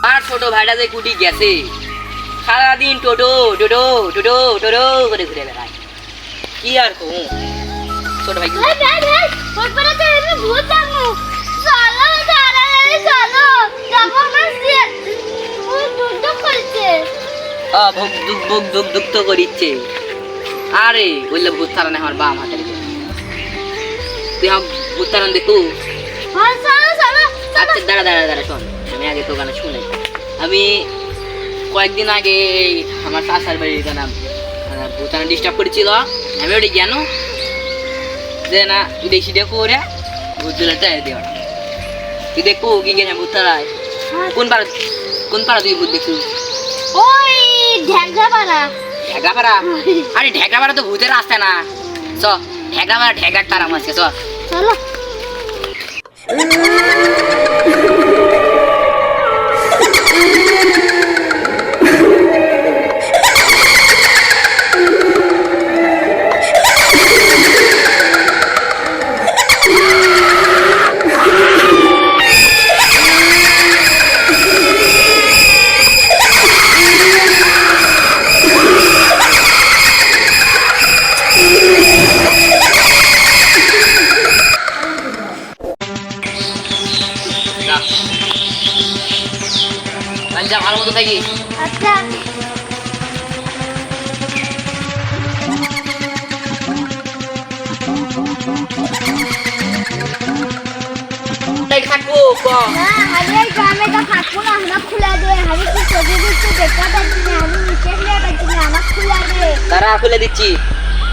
আর ছোট ভাইটা যে কুটি গেছে, সারাদিন টোটো টোটো টোটো টোটো করে ঘুরে বেড়ায়। কি আর কম ছোট ভাই। আরে বললে ভূত তারান আমার বাম হাতে তুই ভূত তারান দেখু। আচ্ছা দাঁড়া দাঁড়া দাঁড়া শোন, আমি আগে তো গান শুনে। আমি কয়েকদিন আগে আমার শাশার বাড়ির গান ভূত ডিস্টার্ব করেছিল। আমি ওটা জ্ঞান যে না তুই দেখি দেখো ওরা ভূত দুলাটা দেওয়া তুই দেখো কি গেছে ভূত তারায়। কোন পাড়া তুই ভূত দেখু? ওই ঢেকড়াপাড়া। ঢেকড়াপাড়া? আরে ঢেকড়াপাড়া তো ভূতের রাস্তা না। চ ঢেকড়াপাড়া ঢেকড়ার তারা মাসকে চ চলো। যা ভালো মতো থাকি। আচ্ছা থাকবো না, আমি এই গ্রামে তো থাকবো না, আমার খুলে দে। আমি কি ছবি দেখতে দেখা পাচ্ছি না, আমি নিচে ফিরে পাচ্ছি না, আমার খুলে দে। তারা খুলে দিচ্ছি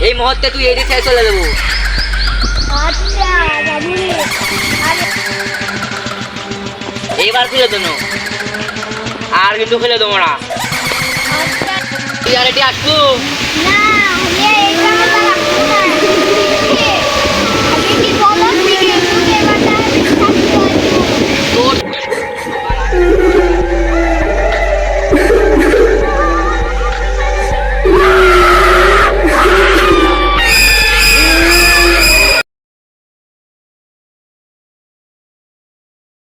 এই মুহূর্তে, তুই এই দিকে চলে দেবো। আচ্ছা বাবু রে। এইবার খুলে দেবো আর কিন্তু খুলে দেবো না। আচ্ছা তুই আর এটি আসবো না, আমি এই